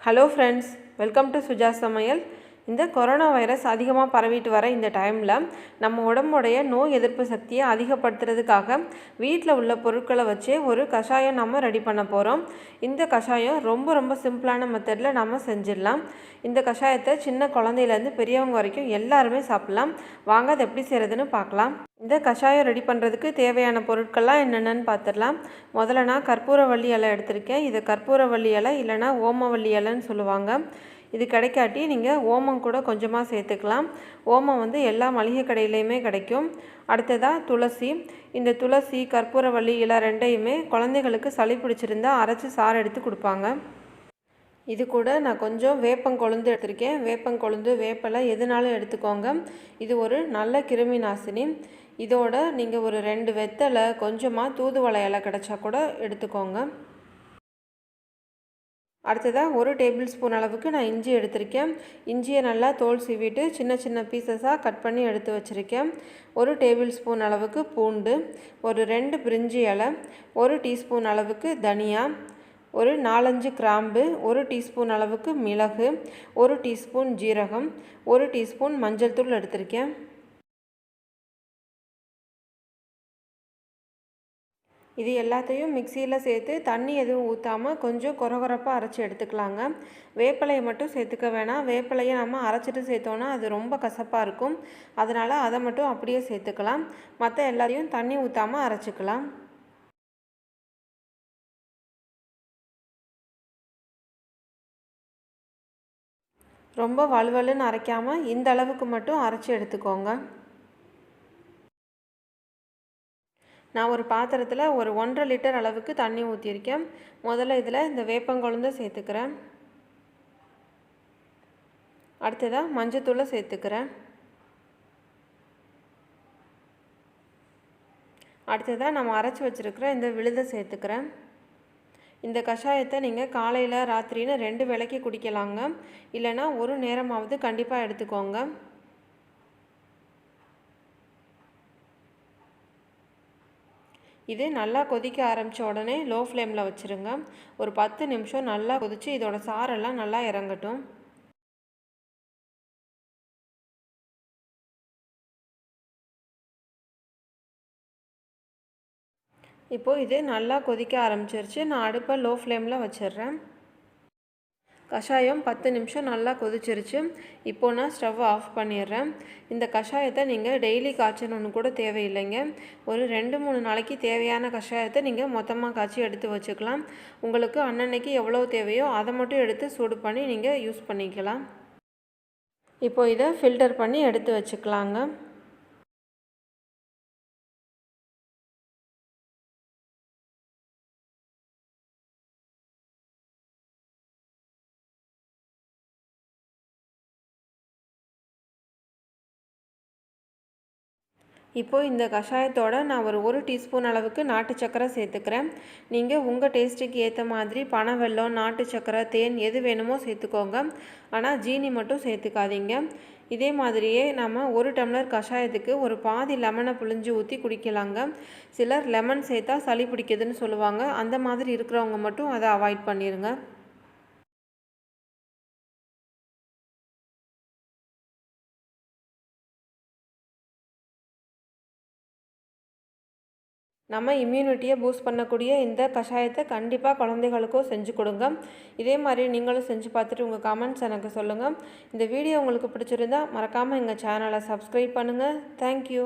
Hello friends, welcome to Suja Samayal. இந்த corona virus அதிகமாக பரவிட்டு வர இந்த டைமில் நம்ம உடம்புடைய நோய் எதிர்ப்பு சக்தியை அதிகப்படுத்துறதுக்காக வீட்டில் உள்ள பொருட்களை வச்சே ஒரு கஷாயம் நம்ம ரெடி பண்ண போகிறோம். இந்த கஷாயம் ரொம்ப சிம்பிளான மெத்தடில் நம்ம செஞ்சிடலாம். இந்த கஷாயத்தை சின்ன குழந்தையிலேருந்து பெரியவங்க வரைக்கும் எல்லாருமே சாப்பிட்லாம். வாங்க அதை எப்படி செய்கிறதுன்னு பார்க்கலாம். இந்த கஷாயம் ரெடி பண்ணுறதுக்கு தேவையான பொருட்கள்லாம் என்னென்னு பார்த்துடலாம். முதல்ல நான் கற்பூரவள்ளி இலை எடுத்திருக்கேன். இது கற்பூரவள்ளி இலை இல்லைனா ஓமவள்ளி இலைன்னு சொல்லுவாங்க. இது கிடைக்காட்டி நீங்கள் ஓமம் கூட கொஞ்சமாக சேர்த்துக்கலாம். ஓமம் எல்லா மளிகை கடையிலையுமே கிடைக்கும். அடுத்ததாக துளசி. இந்த துளசி கற்பூரவள்ளி இலை ரெண்டையுமே குழந்தைகளுக்கு சளி பிடிச்சிருந்தா அரைச்சி சாறு எடுத்து கொடுப்பாங்க. இது கூட நான் கொஞ்சம் வேப்பங்கொழுந்து எடுத்திருக்கேன். வேப்பங்கொழுந்து வேப்பலை எதுனாலும் எடுத்துக்கோங்க. இது ஒரு நல்ல கிருமி நாசினி. இதோட நீங்கள் ஒரு 2 வெத்தலை கொஞ்சமாக தூதுவளை இலை கிடச்சா கூட எடுத்துக்கோங்க. அடுத்ததாக 1 டேபிள் ஸ்பூன் அளவுக்கு நான் இஞ்சி எடுத்திருக்கேன். இஞ்சியை நல்லா தோல் சீவிட்டு சின்ன பீசஸாக கட் பண்ணி எடுத்து வச்சுருக்கேன். 1 டேபிள் ஸ்பூன் அளவுக்கு பூண்டு, ஒரு 2 பிரிஞ்சி இலை, 1 டீஸ்பூன் அளவுக்கு தனியா, ஒரு 4-5 கிராம்பு, 1 டீஸ்பூன் அளவுக்கு மிளகு, 1 டீஸ்பூன் ஜீரகம், 1 டீஸ்பூன் மஞ்சள் தூள் எடுத்திருக்கேன். இது எல்லாத்தையும் மிக்சியில் சேர்த்து தண்ணி எதுவும் ஊற்றாமல் கொஞ்சம் கொரகொரப்பாக அரைச்சி எடுத்துக்கலாங்க. வேப்பிலையை மட்டும் சேர்த்துக்க வேணாம். வேப்பிலையை நம்ம அரைச்சிட்டு சேர்த்தோன்னா அது ரொம்ப கசப்பாக இருக்கும். அதனால் அதை மட்டும் அப்படியே சேர்த்துக்கலாம். மற்ற எல்லாத்தையும் தண்ணி ஊற்றாமல் அரைச்சிக்கலாம். ரொம்ப வலுவலுன்னு அரைக்காமல் இந்த அளவுக்கு மட்டும் அரைச்சி எடுத்துக்கோங்க. நான் ஒரு பாத்திரத்தில் ஒரு 1.5 லிட்டர் அளவுக்கு தண்ணி ஊற்றிருக்கேன். முதல்ல இதில் இந்த வேப்பங்கொழுந்தை சேர்த்துக்கிறேன். அடுத்ததாக மஞ்சத்தூளை சேர்த்துக்கிறேன். அடுத்ததாக நம்ம அரைச்சி வச்சுருக்கிற இந்த விழுதை சேர்த்துக்கிறேன். இந்த கஷாயத்தை நீங்கள் காலையில் ராத்திரின்னு 2 வேளைக்கு குடிக்கலாங்க. இல்லைனா ஒரு நேரமாவது கண்டிப்பாக எடுத்துக்கோங்க. இது நல்லா கொதிக்க ஆரம்பித்த உடனே லோ ஃப்ளேமில் வச்சுருங்க. ஒரு 10 நிமிஷம் நல்லா கொதித்து இதோட சாரெல்லாம் நல்லா இறங்கட்டும். இப்போது இது நல்லா கொதிக்க ஆரம்பிச்சிருச்சு. நான் அடுப்பை லோ ஃப்ளேமில் வச்சிடுறேன். கஷாயம் 10 நிமிஷம் நல்லா கொதிச்சிருச்சு. இப்போது நான் ஸ்டவ் ஆஃப் பண்ணிடுறேன். இந்த கஷாயத்தை நீங்கள் டெய்லி காய்ச்சணுன்னு கூட தேவையில்லைங்க. ஒரு 2-3 நாளைக்கு தேவையான கஷாயத்தை நீங்கள் மொத்தமாக காய்ச்சி எடுத்து வச்சுக்கலாம். உங்களுக்கு அன்னன்னைக்கு எவ்வளோ தேவையோ அதை மட்டும் எடுத்து சூடு பண்ணி நீங்கள் யூஸ் பண்ணிக்கலாம். இப்போ இதை ஃபில்டர் பண்ணி எடுத்து வச்சுக்கலாங்க. இப்போது இந்த கஷாயத்தோடு நான் ஒரு டீஸ்பூன் அளவுக்கு நாட்டு சக்கரை சேர்த்துக்கிறேன். நீங்கள் உங்கள் டேஸ்ட்டுக்கு ஏற்ற மாதிரி பனவெல்லம், நாட்டு சக்கரை, தேன் எது வேணுமோ சேர்த்துக்கோங்க. ஆனால் ஜீனி மட்டும் சேர்த்துக்காதீங்க. இதே மாதிரியே நம்ம 1 டம்ளர் கஷாயத்துக்கு ஒரு பாதி லெமனை புழிஞ்சு ஊற்றி குடிக்கலாங்க. சிலர் லெமன் சேர்த்தா சளி பிடிக்குதுன்னு சொல்லுவாங்க. அந்த மாதிரி இருக்கிறவங்க மட்டும் அதை அவாய்ட் பண்ணிடுங்க. நம்ம இம்யூனிட்டியை பூஸ்ட் பண்ணக்கூடிய இந்த கஷாயத்தை கண்டிப்பாக குழந்தைகளுக்கும் செஞ்சு கொடுங்க. இதே மாதிரி நீங்களும் செஞ்சு பார்த்துட்டு உங்கள் கமெண்ட்ஸ் எனக்கு சொல்லுங்கள். இந்த வீடியோ உங்களுக்கு பிடிச்சிருந்தா மறக்காமல் எங்கள் சேனலை சப்ஸ்கிரைப் பண்ணுங்கள். தேங்க்யூ.